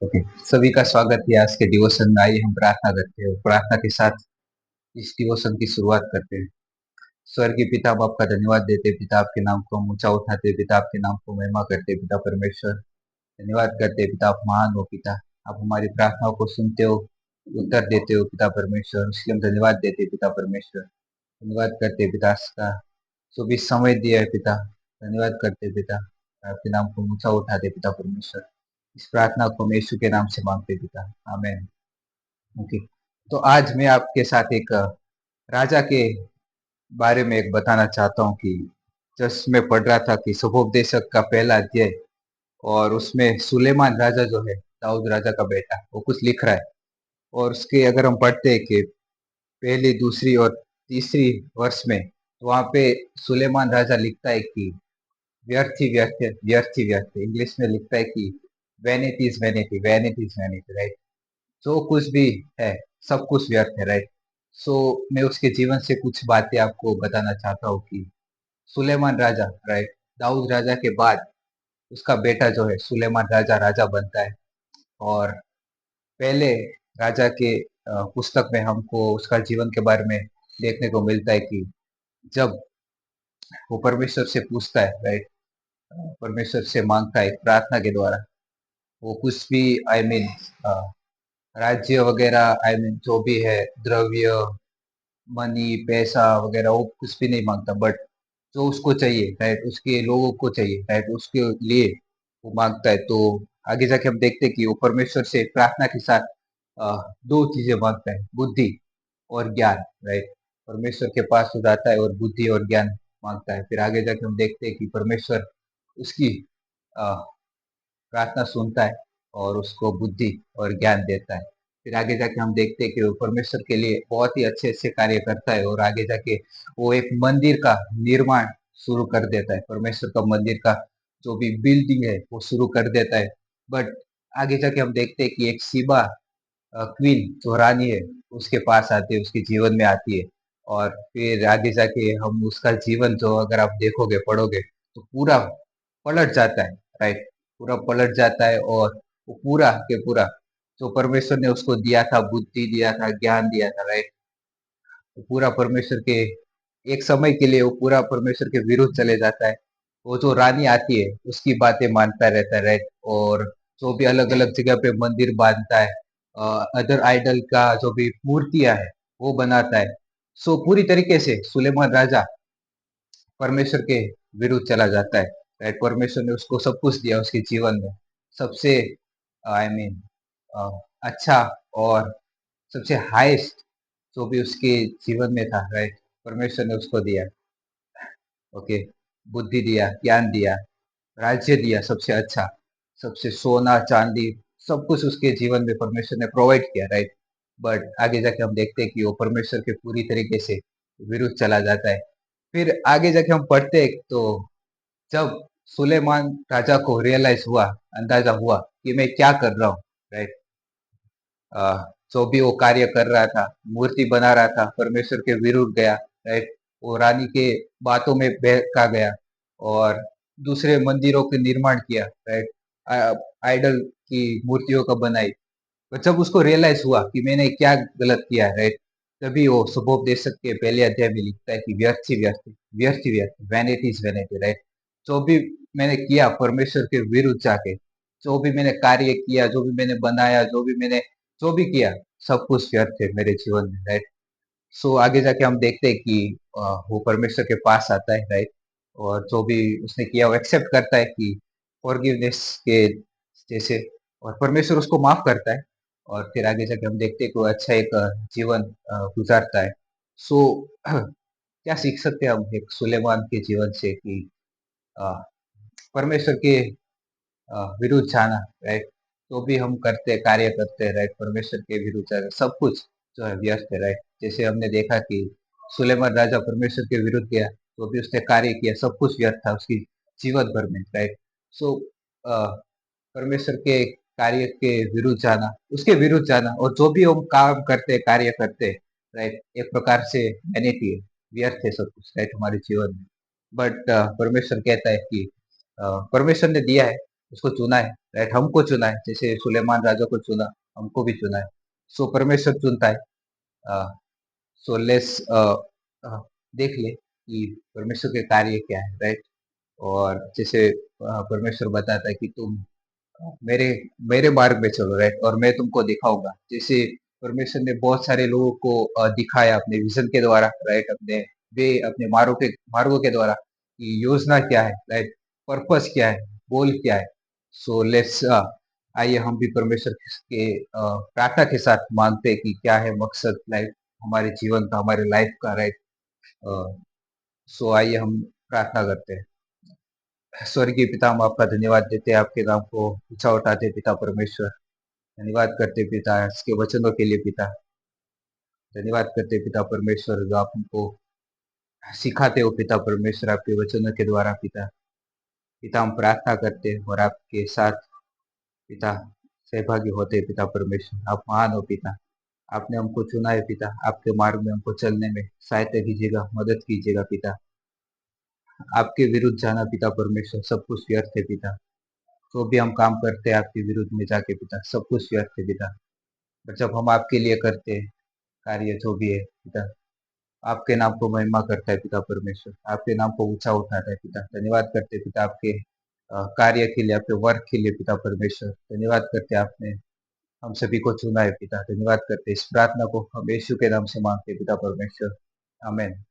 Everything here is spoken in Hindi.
ओके। सभी का स्वागत है आज के डिवोशन में। आइए हम प्रार्थना करते हैं और प्रार्थना के साथ इस डिवोशन की शुरुआत करते हैं। स्वर्गीय पिता, हम आपका धन्यवाद देते हैं पिता, आपके नाम को हम ऊंचा उठाते हैं पिता, आपके नाम को महिमा करते हैं पिता परमेश्वर। धन्यवाद करते हैं पिता, आप महान हो पिता। आप हमारी प्रार्थनाओं को सुनते हो, उत्तर देते हो पिता परमेश्वर, उसके हम धन्यवाद देते हैं पिता परमेश्वर। धन्यवाद करते हैं पिता का जो भी समय दिया है पिता। धन्यवाद करते हैं पिता, आपके नाम को ऊंचा उठाते हैं पिता परमेश्वर। इस प्रार्थना को हम यीशु के नाम से मांगते हैं पिता, आमेन। ओके। तो आज मैं आपके साथ एक राजा के बारे में एक बताना चाहता हूँ कि जस्ट मैं पढ़ रहा था कि शुभोपदेशक का पहला अध्याय, और उसमें सुलेमान राजा जो है, दाऊद राजा का बेटा, वो कुछ लिख रहा है। और उसके अगर हम पढ़ते हैं कि पहली, दूसरी और तीसरी वर्ष में, तो वहां पे सुलेमान राजा लिखता है कि व्यर्थ ही व्यर्थ है, व्यर्थ ही व्यर्थ है। इंग्लिश में लिखता है कि vanity is vanity, vanity is vanity, right. जो कुछ भी है, सब कुछ व्यर्थ है, राइट। सो मैं उसके जीवन से कुछ बातें आपको बताना चाहता हूँ कि सुलेमान राजा, राइट, दाऊद राजा के बाद उसका बेटा जो है सुलेमान राजा, राजा बनता है। और पहले राजा के पुस्तक में हमको उसका जीवन के बारे में देखने को मिलता है कि जब वो परमेश्वर से पूछता है, राइट, परमेश्वर से मांगता है प्रार्थना के द्वारा, वो कुछ भी, आई मीन, राज्य वगैरह, आई मीन जो भी है, द्रव्य, मनी, पैसा वगैरह, वो कुछ भी नहीं मांगता, बट जो उसको चाहिए, राइट, उसके लोगों को चाहिए, राइट, उसके लिए वो मांगता है। तो आगे जाके हम देखते हैं कि वो परमेश्वर से प्रार्थना के साथ दो चीजें मांगता है, बुद्धि और ज्ञान, राइट। परमेश्वर के पास वो जाता है और बुद्धि और ज्ञान मांगता है। फिर आगे जाके हम देखते हैं कि परमेश्वर उसकी अ, प्रार्थना सुनता है और उसको बुद्धि और ज्ञान देता है। फिर आगे जाके हम देखते हैं कि वो परमेश्वर के लिए बहुत ही अच्छे अच्छे कार्य करता है, और आगे जाके वो एक मंदिर का निर्माण शुरू कर देता है। परमेश्वर का मंदिर का जो भी बिल्डिंग है वो शुरू कर देता है। बट आगे जाके हम देखते हैं कि एक सीबा क्वीन जो रानी है, उसके पास आती है, उसके जीवन में आती है। और फिर आगे जाके हम उसका जीवन जो अगर आप देखोगे, पढ़ोगे, तो पूरा पलट जाता है, राइट। पूरा पलट जाता है, और वो पूरा के पूरा जो परमेश्वर ने उसको दिया था, बुद्धि दिया था, ज्ञान दिया था, राइट, वो पूरा परमेश्वर के एक समय के लिए वो पूरा परमेश्वर के विरुद्ध चले जाता है। वो जो रानी आती है उसकी बातें मानता रहता है, राइट। और जो भी अलग अलग जगह पे मंदिर बांधता है, अदर आइडल का जो भी मूर्तियां है वो बनाता है। सो पूरी तरीके से सुलेमान राजा परमेश्वर के विरुद्ध चला जाता है, राइट। परमेश्वर ने उसको सब कुछ दिया उसके जीवन में, सबसे, आई मीन, अच्छा और सबसे हाईएस्ट जो भी उसके जीवन में था, राइट, परमेश्वर ने उसको दिया। ओके। बुद्धि दिया, ज्ञान दिया, राज्य दिया, सबसे अच्छा, सबसे सोना चांदी, सब कुछ उसके जीवन में परमेश्वर ने प्रोवाइड किया, राइट। बट आगे जाके हम देखते हैं कि वो परमेश्वर के पूरी तरीके से विरुद्ध चला जाता है। फिर आगे जाके हम पढ़ते हैं तो जब सुलेमान राजा को रियलाइज हुआ, अंदाजा हुआ कि मैं क्या कर रहा हूँ, राइट, जो भी वो कार्य कर रहा था, मूर्ति बना रहा था, परमेश्वर के विरुद्ध गया, राइट। वो रानी के बातों में बहका गया और दूसरे मंदिरों के निर्माण किया, राइट, आइडल की मूर्तियों का बनाई। तो जब उसको रियलाइज हुआ कि मैंने क्या गलत किया, राइट, तभी वो शुभोपदेशक के पहले अध्याय में लिखता है कि व्यर्थ ही व्यर्थ, व्यर्थ ही व्यर्थ, वैनिटी इज वैनिटी, राइट। जो भी मैंने किया परमेश्वर के विरुद्ध जाके, जो भी मैंने कार्य किया, जो भी मैंने बनाया, जो भी किया, सब कुछ व्यर्थ है मेरे जीवन में, राइट। सो आगे जाके हम देखते हैं कि वो परमेश्वर के पास आता है, राइट, और जो भी उसने किया वो एक्सेप्ट करता है कि फॉरगिवनेस के जैसे, और परमेश्वर उसको माफ करता है। और फिर आगे जाके हम देखते हैं कि वो अच्छा एक जीवन गुजारता है। सो क्या सीख सकते हैं हम एक सुलेमान के जीवन से कि अ, परमेश्वर के विरुद्ध जाना, राइट, तो भी हम करते हैं, कार्य करते हैं, राइट, परमेश्वर के विरुद्ध जाना, सब कुछ जो है व्यर्थ है, राइट। जैसे हमने देखा कि सुलेमान राजा परमेश्वर के विरुद्ध गया, तो भी उसने कार्य किया, सब कुछ व्यर्थ था उसकी जीवन भर में, राइट। सो परमेश्वर के कार्य के विरुद्ध जाना, उसके विरुद्ध जाना, और जो भी हम काम करते हैं, कार्य करते हैं, राइट, एक प्रकार से वैनिटी है, व्यर्थ है सब कुछ, राइट, हमारे जीवन में। बट परमेश्वर कहता है कि परमेश्वर ने दिया है, उसको चुना है, राइट, हमको चुना है, जैसे सुलेमान राजा को चुना, हमको भी चुना है। सो परमेश्वर चुनता है। सो लेट्स देख ले कि परमेश्वर के कार्य क्या है, राइट। और जैसे परमेश्वर बताता है कि तुम मेरे मेरे मार्ग में चलो, राइट, और मैं तुमको दिखाऊंगा। जैसे परमेश्वर ने बहुत सारे लोगों को दिखाया अपने विजन के द्वारा, राइट, अपने मार्गों के द्वारा कि योजना क्या है, राइट, पर्पस क्या है, गोल क्या है। सो लेट्स आइए हम भी परमेश्वर के प्रार्थना के साथ मांगते हैं कि क्या है मकसद लाइफ, हमारे जीवन का, हमारे लाइफ का, राइट। सो आइए हम प्रार्थना करते हैं। स्वर्गीय पिता, हम आपका धन्यवाद देते हैं, आपके नाम को ऊंचा उठाते हैं, पिता परमेश्वर। धन्यवाद करते हैं, पिता, इसके वचनों के लिए, पिता। धन्यवाद करते हैं, पिता परमेश्वर, जो आप हमको सिखाते हो, पिता परमेश्वर, आपके वचनों के द्वारा, पिता। पिता, हम प्रार्थना करते हैं और आपके साथ, पिता, सहभागी होते हैं, पिता परमेश्वर। आप महान हो, पिता। आपने हमको चुना है, पिता, आपके मार्ग में हमको चलने में सहायता कीजिएगा, मदद कीजिएगा, पिता। आपके विरुद्ध जाना, पिता परमेश्वर, सब कुछ व्यर्थ है, पिता। जो भी हम काम करते हैं आपके विरुद्ध में जाके, पिता, सब कुछ व्यर्थ है, पिता। और जब हम आपके लिए करते हैं कार्य, जो भी है, पिता, आपके नाम को महिमा करता है, पिता परमेश्वर। आपके नाम को ऊंचा उठाता है, पिता। धन्यवाद करते हैं, पिता, आपके कार्य के लिए, आपके वर्क के लिए, पिता परमेश्वर। धन्यवाद करते हैं, आपने हम सभी को चुना है, पिता। धन्यवाद करते हैं, इस प्रार्थना को हम यीशु के नाम से मांगते हैं, पिता परमेश्वर। आमेन।